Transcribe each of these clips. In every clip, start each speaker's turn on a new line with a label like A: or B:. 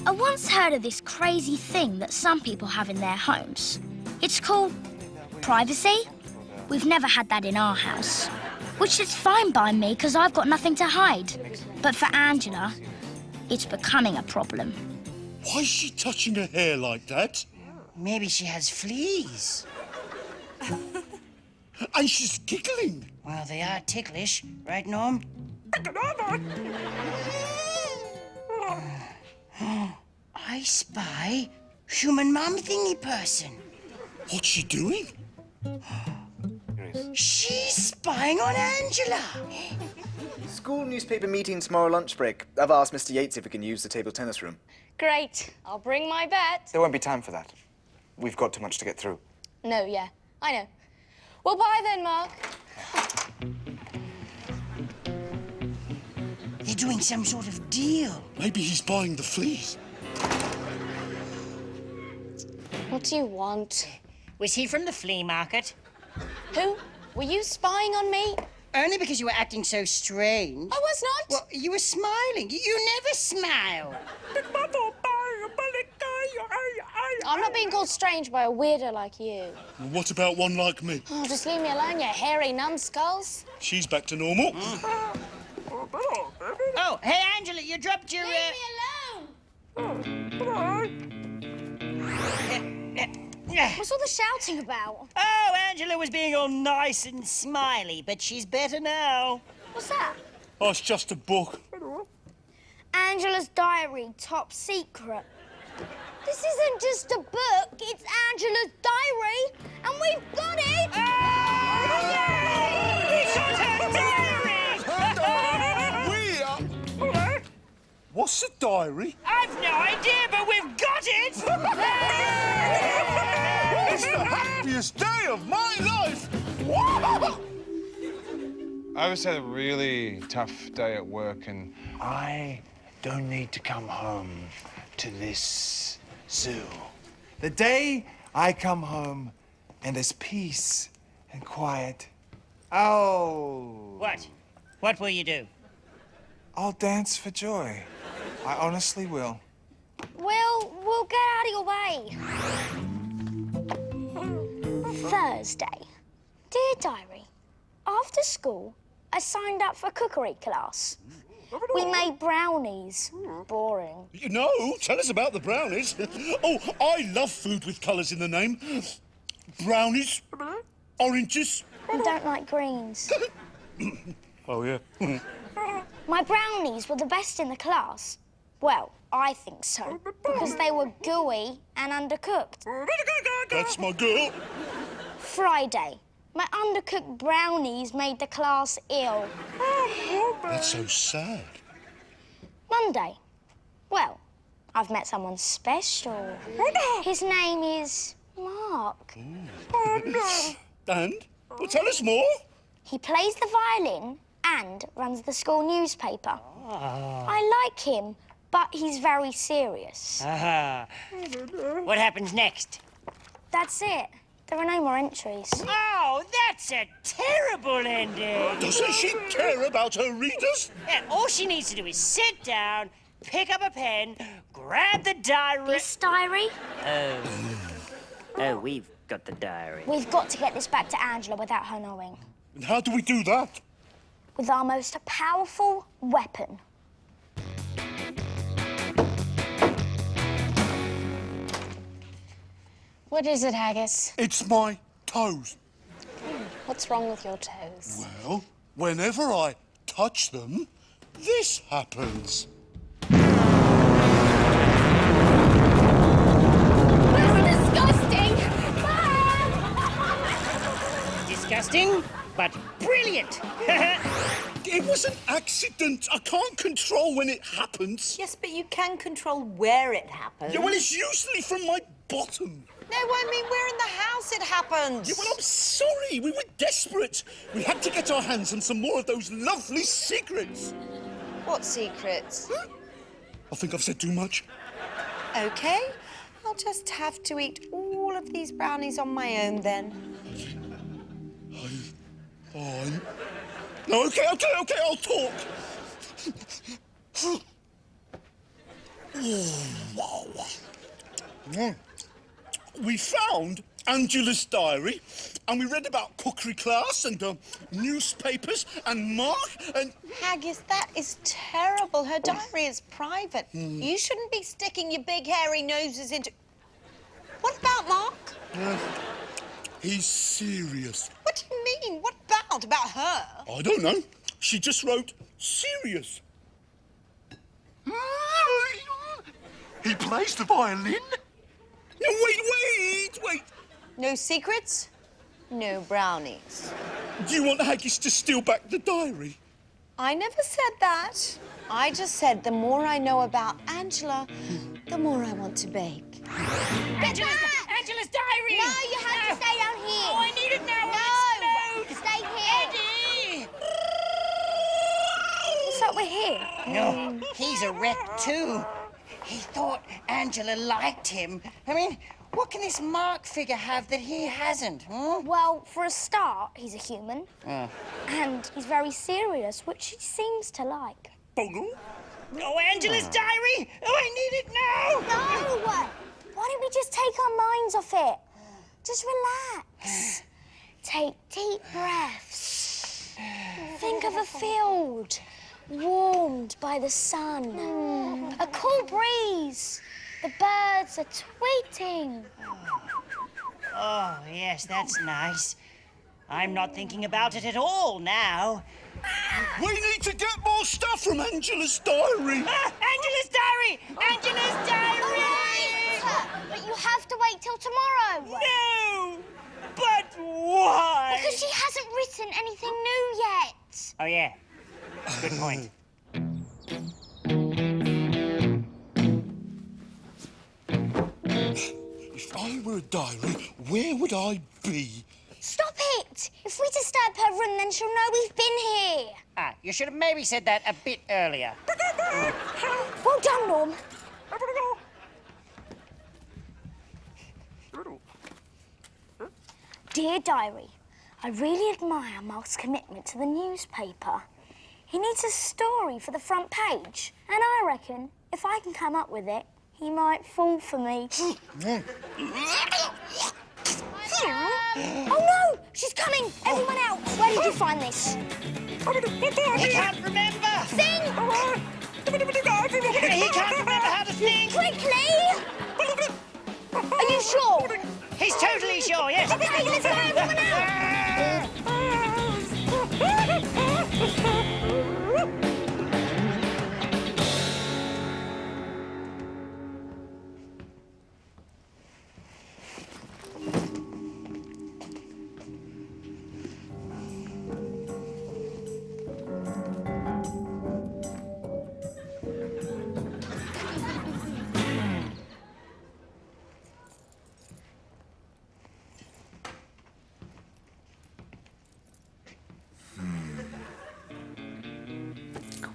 A: I once heard of this crazy thing that some people have in their homes. It's called privacy. We've never had that in our house, which is fine by me because I've got nothing to hide. But for Angela, it's becoming a problem.
B: Why is she touching her hair like that?
C: Maybe she has fleas.
B: And she's giggling.
C: Well, they are ticklish, right, Norm? I spy human mum thingy person.
B: What's she doing?
C: She's spying on Angela.
D: School newspaper meeting tomorrow lunch break. I've asked Mr. Yates if we can use the table tennis room.
E: Great. I'll bring my bet.
D: There won't be time for that. We've got too much to get through.
E: No, yeah, I know. Well, bye then, Mark.
C: They're doing some sort of deal.
B: Maybe he's buying the fleas.
E: What do you want?
C: Was he from the flea market?
E: Who? Were you spying on me?
C: Only because you were acting so strange.
E: I was not.
C: Well, you were smiling. You never smile.
E: I'm not being called strange by a weirdo like you.
B: Well, what about one like me?
E: Oh, just leave me alone, you hairy numbskulls.
B: She's back to normal.
C: Oh, hey, Angela, you dropped your...
E: Leave me alone! What's all the shouting about?
C: Oh, Angela was being all nice and smiley, but she's better now.
E: What's that?
B: Oh, it's just a book.
E: Angela's diary, top secret. This isn't just a book, it's Angela's diary, and we've got it!
C: Oh, yay! We got her diary!
B: What's a diary?
C: I've no idea, but we've got it!
B: It's the happiest day of my life!
F: I just had a really tough day at work, and I don't need to come home to this zoo. The day I come home and there's peace and quiet,
C: What? What will you do?
F: I'll dance for joy. I honestly will.
E: Well, we'll get out of your way. Thursday. Dear Diary, after school, I signed up for cookery class. We made brownies. Boring.
B: No, tell us about the brownies. Oh, I love food with colours in the name. Brownies, oranges.
E: I don't like greens.
B: Oh, yeah.
E: My brownies were the best in the class. Well, I think so, because they were gooey and undercooked.
B: That's my girl.
E: Friday. My undercooked brownies made the class ill.
B: That's so sad.
E: Monday. Well, I've met someone special. His name is Mark.
B: And? Well, tell us more.
E: He plays the violin and runs the school newspaper. I like him, but he's very serious.
C: What happens next?
E: That's it. There are no more entries.
C: Oh, that's a terrible ending.
B: Doesn't she care about her readers?
C: Yeah, all she needs to do is sit down, pick up a pen, grab the diary...
E: This diary?
C: Oh, we've got the diary.
E: We've got to get this back to Angela without her knowing.
B: And how do we do that?
E: With our most powerful weapon. What is it, Haggis?
B: It's my toes.
E: What's wrong with your toes?
B: Well, whenever I touch them, this happens.
E: That's disgusting!
C: Disgusting, but brilliant.
B: It was an accident. I can't control when it happens.
G: Yes, but you can control where it happens.
B: Yeah, well, it's usually from my bottom.
G: No, I mean, we're in the house it happens.
B: Yeah, well, I'm sorry. We were desperate. We had to get our hands on some more of those lovely secrets.
G: What secrets?
B: I think I've said too much.
G: OK. I'll just have to eat all of these brownies on my own, then.
B: No, OK, I'll talk. Wow. We found Angela's diary, and we read about cookery class and newspapers and Mark and...
G: Haggis, that is terrible. Her diary is private. You shouldn't be sticking your big hairy noses into... What about Mark?
B: He's serious.
G: What do you mean? What about? About her?
B: I don't know. She just wrote serious.
F: He plays the violin?
B: No, wait!
G: No secrets? No brownies.
B: Do you want Haggis to steal back the diary?
G: I never said that. I just said the more I know about Angela, the more I want to bake.
C: Angela's diary!
E: No, you have to stay down here.
C: Oh, I need it now.
E: No,
C: Explode.
E: stay here.
C: Eddie!
E: What's up with here?
C: No, he's a wreck too. He thought Angela liked him. I mean, what can this Mark figure have that he hasn't, huh?
E: Well, for a start, he's a human. And he's very serious, which he seems to like.
C: Oh, Angela's diary! Oh, I need it now!
E: No! Why don't we just take our minds off it? Just relax. Take deep breaths. Think of a field warmed by the sun. A cool breeze. The birds are tweeting.
C: Oh, yes, that's nice. I'm not thinking about it at all now.
B: We need to get more stuff from Angela's diary.
C: Ah, Angela's diary! Angela's diary!
E: But you have to wait till tomorrow.
C: No! But why?
E: Because she hasn't written anything new yet.
C: Oh, yeah. Good point.
B: If I were a diary, where would I be?
E: Stop it! If we disturb her room, then she'll know we've been here.
C: Ah, you should have maybe said that a bit earlier.
E: Well done, Norm. Dear Diary, I really admire Mark's commitment to the newspaper. He needs a story for the front page, and I reckon if I can come up with it, he might fall for me. Oh no! She's coming! Everyone out! Where did you find this?
C: He can't remember!
E: Sing!
C: He can't remember how to sing!
E: Quickly! Are you sure?
C: He's totally sure, yes.
E: Okay, let's go, everyone out!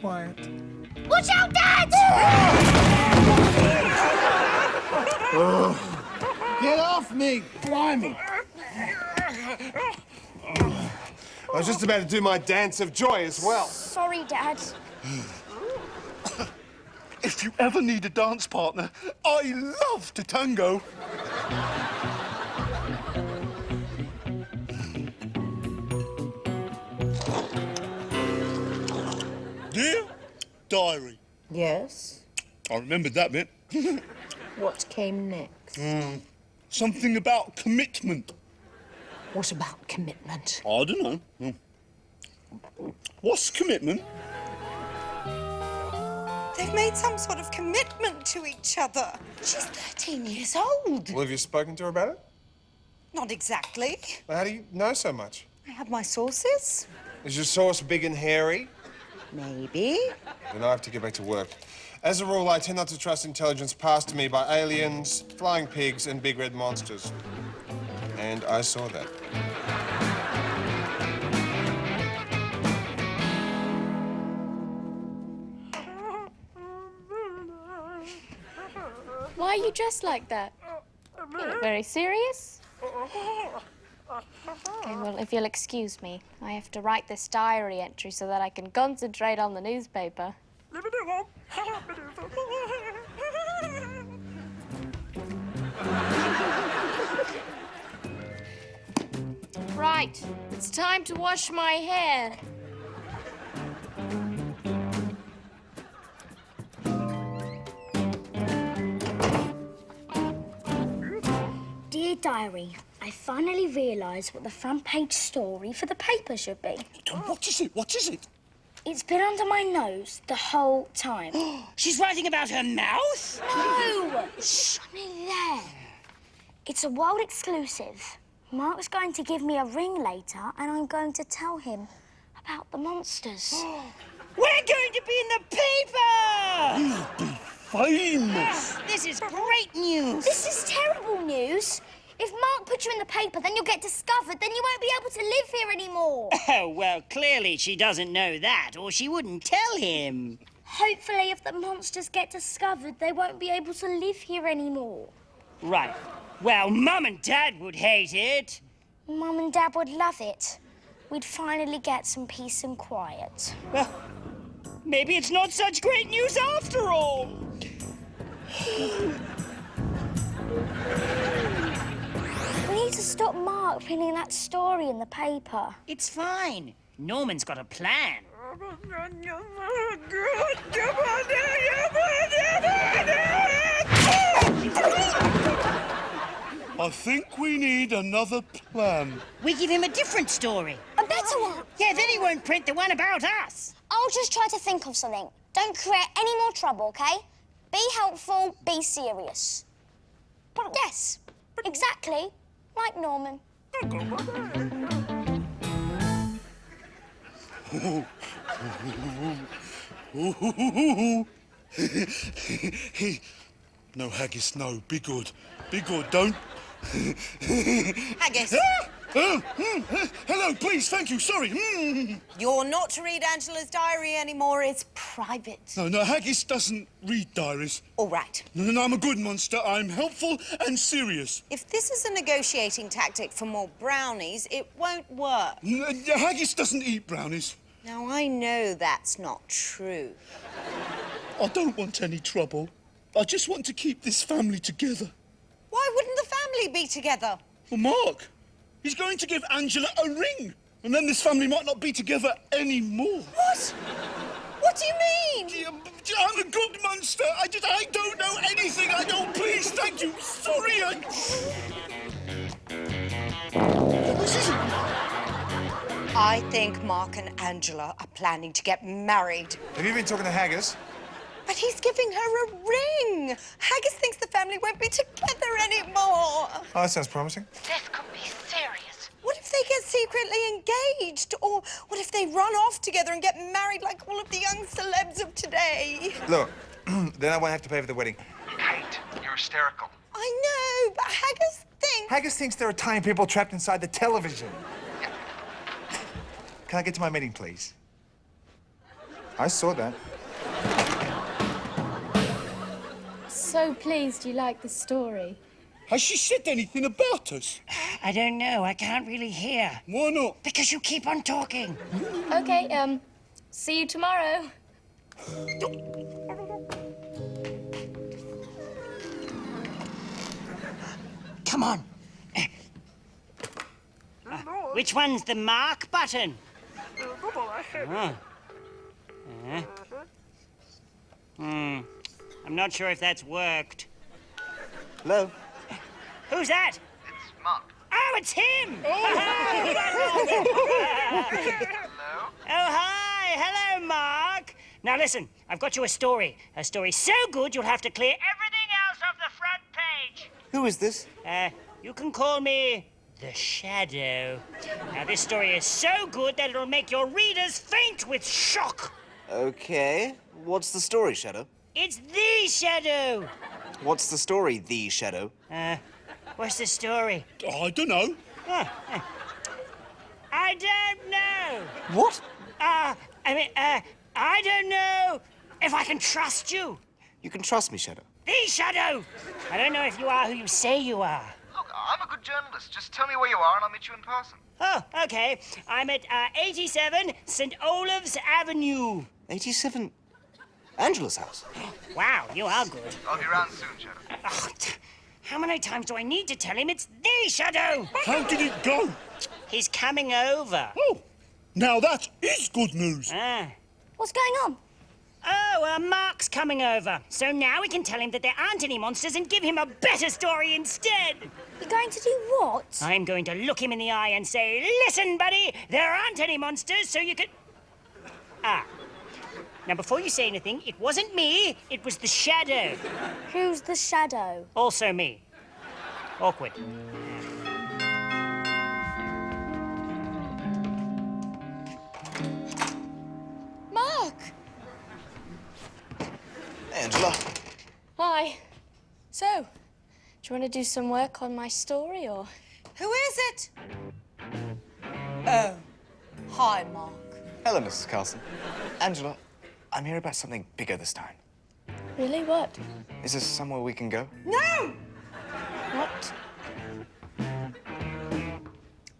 F: Quiet.
E: Watch out, Dad!
F: Get off me! Blimey! I was just about to do my dance of joy as well.
E: Sorry, Dad.
B: If you ever need a dance partner, I love to tango. Dear Diary.
G: Yes?
B: I remembered that bit.
G: What came next?
B: Something about commitment.
G: What about commitment?
B: I don't know. What's commitment?
G: They've made some sort of commitment to each other. She's 13 years old.
F: Well, have you spoken to her about it?
G: Not exactly.
F: Well, how do you know so much?
G: I have my sources.
F: Is your source big and hairy?
G: Maybe.
F: Then I have to get back to work. As a rule, I tend not to trust intelligence passed to me by aliens, flying pigs, and big red monsters. And I saw that.
H: Why are you dressed like that? You look very serious. Okay, well, if you'll excuse me, I have to write this diary entry so that I can concentrate on the newspaper. Right, it's time to wash my hair.
A: Dear Diary, I finally realised what the front page story for the paper should be.
B: What is it? What is it?
A: It's been under my nose the whole time.
C: She's writing about her mouth?
A: No! Shh, I'm nearly there. It's a world exclusive. Mark's going to give me a ring later and I'm going to tell him about the monsters.
C: We're going to be in the paper!
B: You'll be famous.
C: This is great news.
A: This is terrible news. If Mark puts you in the paper, then you'll get discovered, then you won't be able to live here anymore.
C: Oh, well, clearly she doesn't know that, or she wouldn't tell him.
A: Hopefully, if the monsters get discovered, they won't be able to live here anymore.
C: Right. Well, Mum and Dad would hate it.
A: Mum and Dad would love it. We'd finally get some peace and quiet.
C: Well, maybe it's not such great news after all.
A: We need to stop Mark pinning that story in the paper.
C: It's fine. Norman's got a plan.
B: I think we need another plan.
C: We give him a different story.
E: A better one.
C: Yeah, then he won't print the one about us.
E: I'll just try to think of something. Don't create any more trouble, okay? Be helpful, be serious. Yes, exactly like Norman.
B: No, Haggis, no. Be good. Be good. Don't.
G: Haggis,
B: Hello, please. Thank you. Sorry.
G: you're not to read Angela's diary anymore. It's private.
B: No, Haggis doesn't read diaries.
G: All right.
B: No, I'm a good monster. I'm helpful and serious.
G: If this is a negotiating tactic for more brownies, it won't work.
B: Haggis doesn't eat brownies.
G: Now, I know that's not true.
B: I don't want any trouble. I just want to keep this family together.
G: Why wouldn't the family be together?
B: Well, Mark, he's going to give Angela a ring. And then this family might not be together anymore.
G: What? What do you mean?
B: I'm a good monster. I don't know anything. I don't. Please, thank you. Sorry.
G: I think Mark and Angela are planning to get married.
F: Have you been talking to Haggis?
G: But he's giving her a ring. Haggis thinks the family won't be together anymore.
F: Oh, that sounds promising.
H: This could be serious.
G: What if they get secretly engaged? Or what if they run off together and get married like all of the young celebs of today?
F: Look, then I won't have to pay for the wedding. Kate, you're hysterical.
G: I know, but Haggis thinks...
F: Haggis thinks there are tiny people trapped inside the television. Yeah. Can I get to my meeting, please? I saw that.
H: So pleased you like the story.
B: Has she said anything about us?
C: I don't know. I can't really hear.
B: Why not?
C: Because you keep on talking.
H: Okay, see you tomorrow.
C: Come on. Which one's the mark button? I'm not sure if that's worked.
D: Hello?
C: Who's that?
I: It's Mark.
C: Oh, it's him! Hello? Oh, hi. Hello, Mark. Now, listen, I've got you a story. A story so good you'll have to clear everything else off the front page.
D: Who is this?
C: You can call me the Shadow. Now, this story is so good that it'll make your readers faint with shock.
D: Okay. What's the story, Shadow?
C: It's the Shadow.
D: What's the story, The Shadow?
C: What's the story?
B: I don't know.
C: I don't know.
D: What?
C: I don't know if I can trust you.
D: You can trust me, Shadow.
C: The Shadow. I don't know if you are who you say you are.
I: Look, I'm a good journalist. Just tell me where you are and I'll meet you in person.
C: Oh, okay. I'm at 87 St. Olave's Avenue.
D: 87... Angela's house.
C: Wow, you are good.
I: I'll be around soon, Shadow.
C: Oh, how many times do I need to tell him it's the Shadow?
B: How did it go?
J: He's coming over.
B: Oh, now that is good news.
J: Ah.
E: What's going on?
J: Oh, Mark's coming over. So now we can tell him that there aren't any monsters and give him a better story instead.
E: You're going to do what?
J: I'm going to look him in the eye and say, listen, buddy, there aren't any monsters, so you can... Ah. Now, before you say anything, it wasn't me, it was the shadow.
E: Who's the shadow?
J: Also me. Awkward.
H: Mark!
D: Angela.
H: Hi. So, do you want to do some work on my story, or...?
G: Who is it? Oh. Hi, Mark.
D: Hello, Mrs. Carson. Angela, I'm here about something bigger this time.
H: Really? What?
D: Is there somewhere we can go?
G: No!
H: What?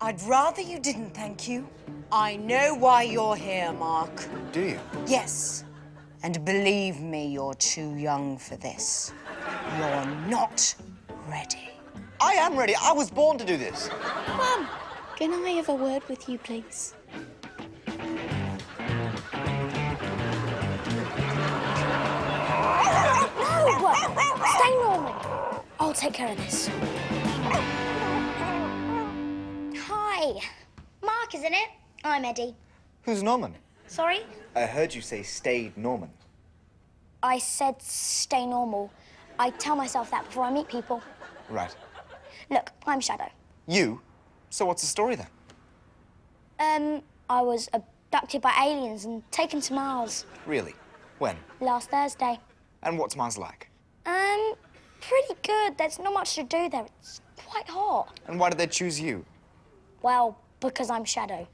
G: I'd rather you didn't, thank you. I know why you're here, Mark.
D: Do you?
G: Yes. And believe me, you're too young for this. You're not ready.
D: I am ready. I was born to do this.
H: Mum, can I have a word with you, please?
E: No! Stay normal. I'll take care of this. Hi.
A: Mark, isn't it? I'm Eddie.
D: Who's Norman?
A: Sorry?
D: I heard you say stayed Norman.
E: I said stay normal. I tell myself that before I meet people.
D: Right.
E: Look, I'm Shadow.
D: You? So what's the story then?
E: I was abducted by aliens and taken to Mars
D: Really? When?
E: last Thursday.
D: And what's Mars like?
E: Pretty good. There's not much to do there. It's quite hot.
D: And why did they choose you?
E: Well, because I'm Shadow.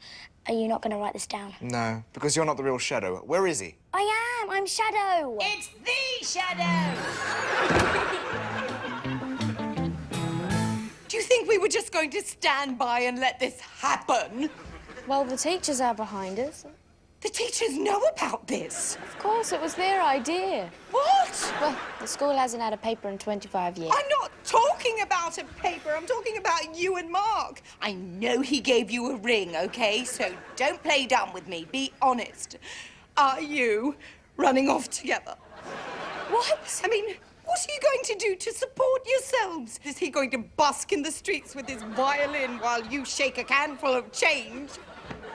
E: Are you not going to write this down?
D: No, because you're not the real Shadow. Where is he?
E: I am. I'm Shadow.
J: It's the shadow!
G: Do you think we were just going to stand by and let this happen?
H: Well, the teachers are behind us.
G: The teachers know about this.
H: Of course, it was their idea.
G: What?
H: Well, the school hasn't had a paper in 25 years.
G: I'm not talking about a paper. I'm talking about you and Mark. I know he gave you a ring, okay? So don't play dumb with me. Be honest. Are you running off together?
H: What?
G: I mean, what are you going to do to support yourselves? Is he going to busk in the streets with his violin while you shake a can full of change?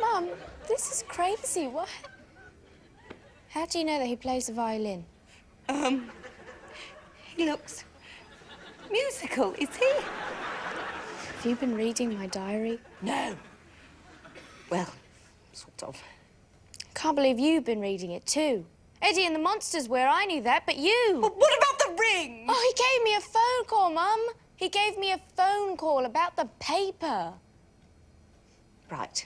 H: Mum, this is crazy. What? How do you know that he plays the violin?
G: He looks musical, is he?
H: Have you been reading my diary?
G: No. Well, sort of.
H: Can't believe you've been reading it too. Eddie and the Monsters were, I knew that, but you...
G: But what about the ring?
H: Oh, he gave me a phone call, Mum. He gave me a phone call about the paper.
G: Right.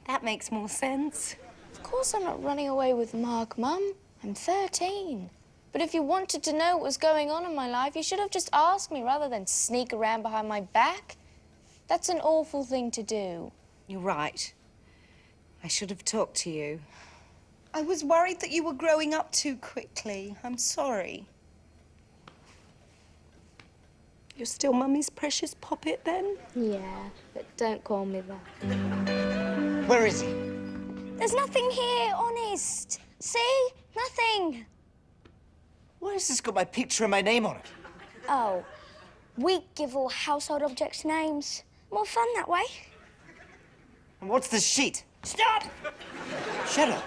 G: That makes more sense.
H: Of course I'm not running away with Mark, Mum. I'm 13. But if you wanted to know what was going on in my life, you should have just asked me rather than sneak around behind my back. That's an awful thing to do.
G: You're right. I should have talked to you. I was worried that you were growing up too quickly. I'm sorry. You're still Mummy's precious poppet, then?
H: Yeah, but don't call me that.
D: Where is he?
E: There's nothing here, honest. See? Nothing.
D: Why has this got my picture and my name on it?
E: Oh, we give all household objects names. More fun that way.
D: And what's this sheet?
J: Stop!
D: Shadow.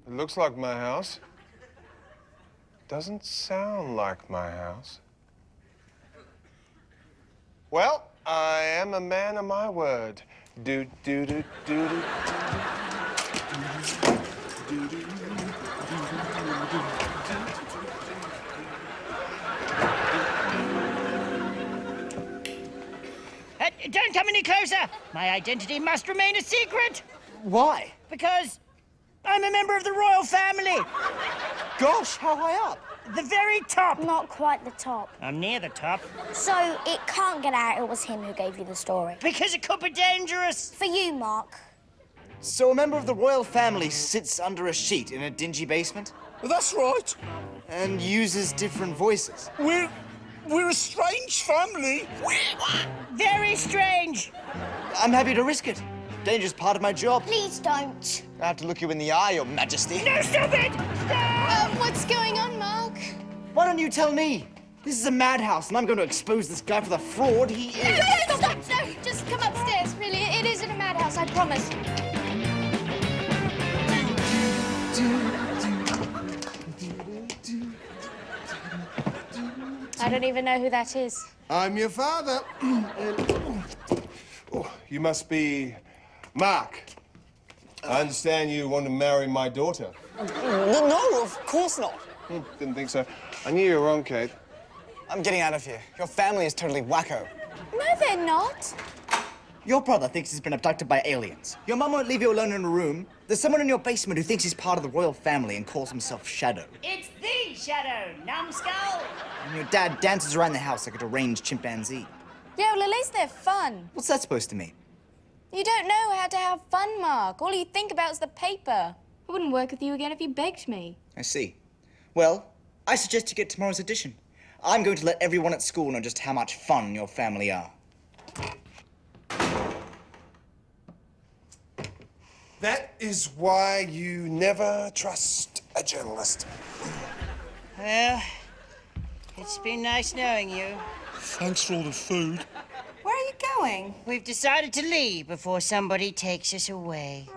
F: It looks like my house. Doesn't sound like my house. Well, I am a man of my word. Do do do do do.
J: Don't come any closer! My identity must remain a secret!
D: Why?
J: Because I'm a member of the royal family!
D: Gosh, how high up?
J: The very top!
E: Not quite the top.
J: I'm near the top.
E: So it can't get out it was him who gave you the story.
J: Because it could be dangerous!
E: For you, Mark.
D: So a member of the royal family sits under a sheet in a dingy basement
B: That's right.
D: and uses different voices.
B: We're We're a strange family.
J: Very strange.
K: I'm happy to risk it. Danger's part of my job.
E: Please don't.
K: I have to look you in the eye, Your Majesty.
J: No, stop it! Stop!
H: What's going on, Mark?
K: Why don't you tell me? This is a madhouse, and I'm going to expose this guy for the fraud he is.
H: Stop! No, just come upstairs. Really, it isn't a madhouse, I promise. I don't even know who that is.
F: I'm your father. Oh, you must be Mark. I understand you want to marry my daughter.
K: No, of course not.
F: Didn't think so. I knew you were wrong, Kate.
K: I'm getting out of here. Your family is totally wacko.
H: No, they're not.
K: Your brother thinks he's been abducted by aliens. Your mum won't leave you alone in a room. There's someone in your basement who thinks he's part of the royal family and calls himself Shadow.
J: It's the Shadow, numbskull.
K: And your dad dances around the house like a deranged chimpanzee.
H: Yeah, well, at least they're fun.
K: What's that supposed to mean?
H: You don't know how to have fun, Mark. All you think about is the paper. I wouldn't work with you again if you begged me.
K: I see. Well, I suggest you get tomorrow's edition. I'm going to let everyone at school know just how much fun your family are.
F: That is why you never trust a journalist.
J: Well, it's been nice knowing you.
B: Thanks for all the food.
G: Where are you going?
J: We've decided to leave before somebody takes us away.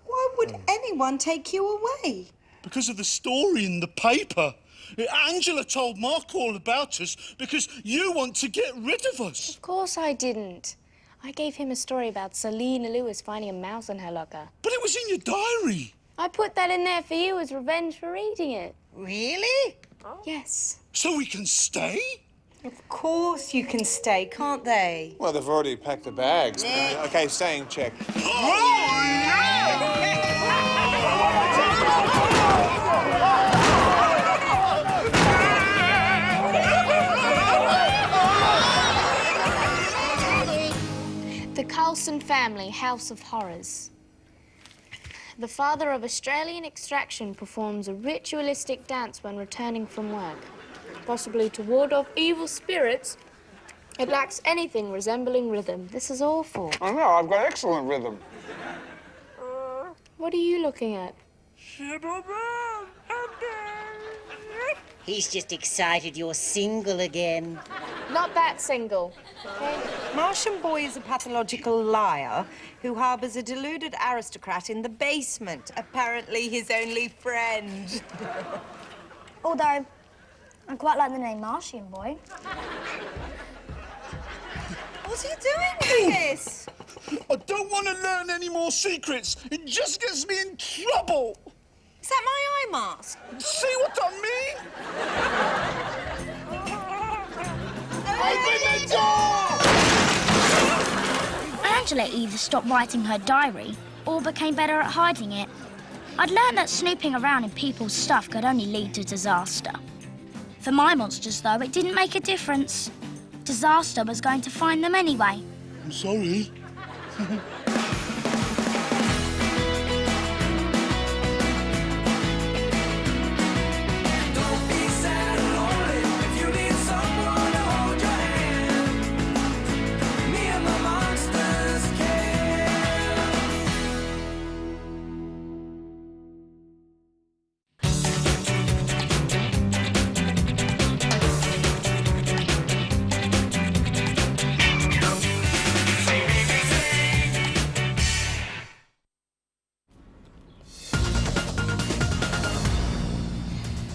G: Why would anyone take you away?
B: Because of the story in the paper. Angela told Mark all about us because you want to get rid of us.
H: Of course I didn't. I gave him a story about Selena Lewis finding a mouse in her locker.
B: But it was in your diary.
H: I put that in there for you as revenge for reading it.
J: Really?
H: Yes.
B: So we can stay?
G: Of course you can stay, can't they?
F: Well, they've already packed the bags. Okay, staying check.
H: The Carlson family, House of Horrors. The father of Australian extraction performs a ritualistic dance when returning from work, possibly to ward off evil spirits. It lacks anything resembling rhythm. This is awful.
F: I know, I've got excellent rhythm.
H: What are you looking at?
J: He's just excited you're single again.
H: Not that single, okay?
G: Martian Boy is a pathological liar who harbours a deluded aristocrat in the basement, apparently his only friend.
E: Although, I quite like the name Martian Boy.
G: What are you doing with this?
B: I don't want to learn any more secrets. It just gets me in trouble.
G: Is that my eye mask?
B: See what I mean? Open the door!
A: Angela either stopped writing her diary or became better at hiding it. I'd learned that snooping around in people's stuff could only lead to disaster. For my monsters, though, it didn't make a difference. Disaster was going to find them anyway.
B: I'm sorry.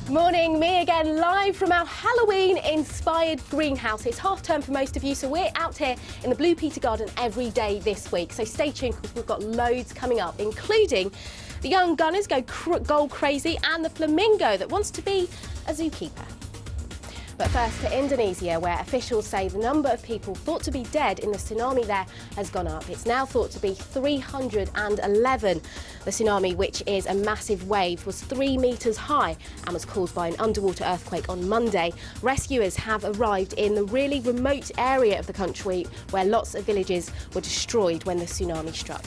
L: Morning, me again, live from our Halloween-inspired greenhouse. It's half-term for most of you, so we're out here in the Blue Peter Garden every day this week. So stay tuned, because we've got loads coming up, including the young gunners go gold crazy and the flamingo that wants to be a zookeeper. But first to Indonesia, where officials say the number of people thought to be dead in the tsunami there has gone up. It's now thought to be 311. The tsunami, which is a massive wave, was 3 metres high and was caused by an underwater earthquake on Monday. Rescuers have arrived in the really remote area of the country where lots of villages were destroyed when the tsunami struck.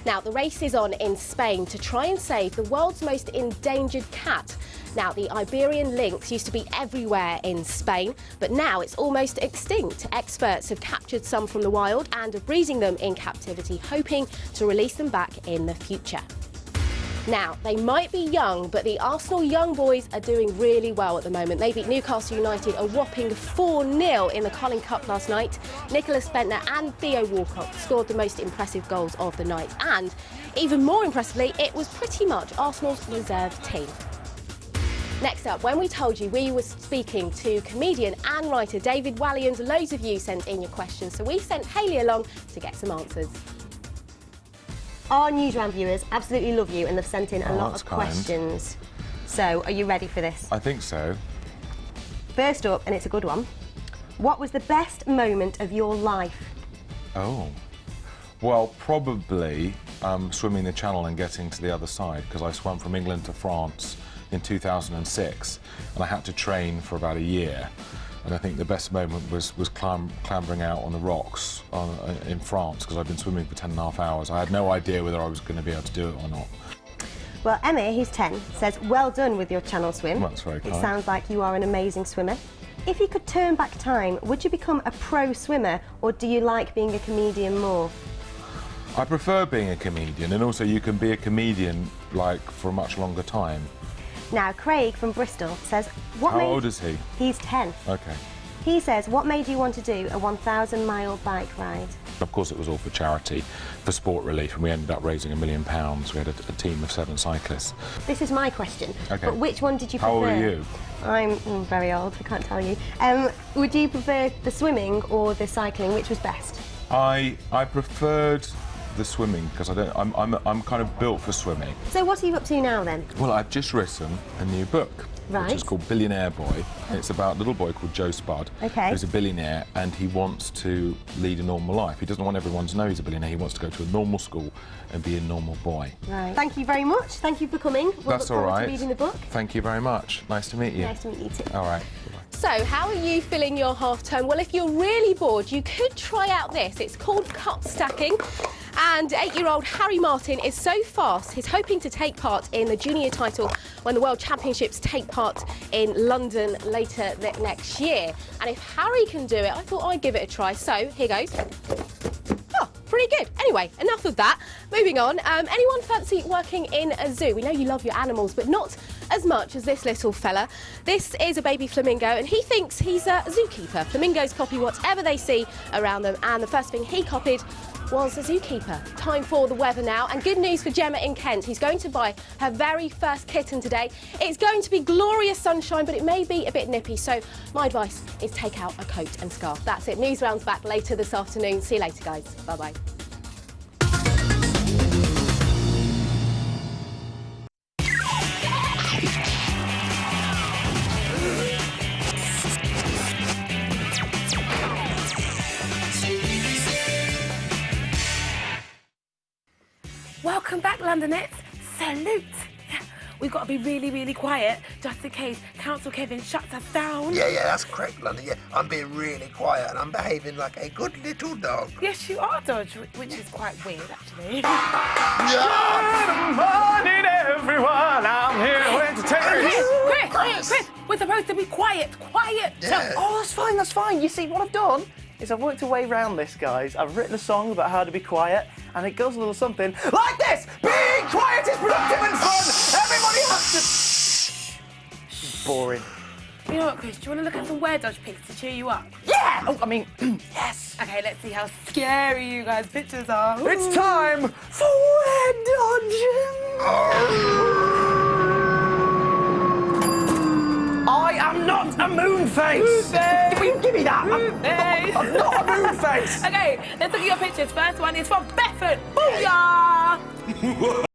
L: Now, the race is on in Spain to try and save the world's most endangered cat. Now, the Iberian lynx used to be everywhere in Spain, but now it's almost extinct. Experts have captured some from the wild and are breeding them in captivity, hoping to release them back in the future. Now, they might be young, but the Arsenal young boys are doing really well at the moment. They beat Newcastle United a whopping 4-0 in the Carling Cup last night. Nicholas Bentner and Theo Walcott scored the most impressive goals of the night. And even more impressively, it was pretty much Arsenal's reserve team. Next up, when we told you we were speaking to comedian and writer David Walliams, loads of you sent in your questions, so we sent Hayley along to get some answers.
M: Our Newsround viewers absolutely love you and they've sent in a lot of questions. So, are you ready for this?
F: I think so.
M: First up, and it's a good one, what was the best moment of your life?
F: Oh. Well, probably swimming the channel and getting to the other side, because I swam from England to France in 2006 and I had to train for about a year. And I think the best moment was clambering out on the rocks in France, because I'd been swimming for 10.5 hours. I had no idea whether I was going to be able to do it or not.
M: Well, Emma, who's 10, says, well done with your channel swim.
F: That's very kind.
M: It sounds like you are an amazing swimmer. If you could turn back time, would you become a pro swimmer or do you like being a comedian more?
F: I prefer being a comedian, and also you can be a comedian like for a much longer time.
M: Now, Craig from Bristol says,
F: How old is he?
M: He's 10.
F: Okay.
M: He says, what made you want to do a 1,000-mile bike ride?
F: Of course, it was all for charity, for sport relief, and we ended up raising £1 million. We had a team of 7 cyclists.
M: This is my question.
F: Okay.
M: But which one did you prefer?
F: How old are you?
M: I'm very old, I can't tell you. Would you prefer the swimming or the cycling? Which was best?
F: I preferred the swimming, because I'm kind of built for swimming.
M: So what are you up to now then?
F: Well, I've just written a new book, which is called Billionaire Boy. It's about a little boy called Joe Spud, who's a billionaire, and he wants to lead a normal life. He doesn't want everyone to know he's a billionaire. He wants to go to a normal school and be a normal boy.
M: Right. Thank you very much. Thank you for coming.
F: That's all right.
M: To reading the book.
F: Thank you very much. Nice to meet you.
M: Nice to meet you too.
F: All right.
L: So, how are you filling your half term? Well, if you're really bored, you could try out this. It's called cup stacking. And 8-year-old Harry Martin is so fast, he's hoping to take part in the junior title when the World Championships take part in London later next year. And if Harry can do it, I thought I'd give it a try. So, here goes. Oh, pretty good. Anyway, enough of that. Moving on. Anyone fancy working in a zoo? We know you love your animals, but not as much as this little fella. This is a baby flamingo, and he thinks he's a zookeeper. Flamingos copy whatever they see around them, and the first thing he copied was a zookeeper. Time for the weather now, and good news for Gemma in Kent. He's going to buy her very first kitten today. It's going to be glorious sunshine, but it may be a bit nippy, so my advice is take out a coat and scarf. That's it. Newsround's back later this afternoon. See you later, guys. Bye-bye.
N: Welcome back, Londonettes. Salute. We've got to be really, really quiet just in case Council Kevin shuts us down.
O: Yeah, that's correct, London. Yeah, I'm being really quiet and I'm behaving like a good little dog.
N: Yes, you are, Dodge, which is quite weird, actually.
F: Good morning, everyone. I'm here to entertain you.
N: Chris, we're supposed to be quiet.
O: Yeah.
K: Oh, that's fine. You see, what I've done is I've worked a way around this, guys. I've written a song about how to be quiet, and it goes a little something like this. Being quiet is productive and fun. Everybody has to... Boring.
N: You know what, Chris, do you want to look at some Where Dodge pics to cheer you up?
K: Yeah! Oh, I mean, yes.
N: Okay, let's see how scary you guys' pictures are. Ooh.
K: It's time for Where Dodge. I am not a moon face! Give me that! I'm not a moon face!
N: Okay, let's look at your pictures. First one is from Bedford. Booyah!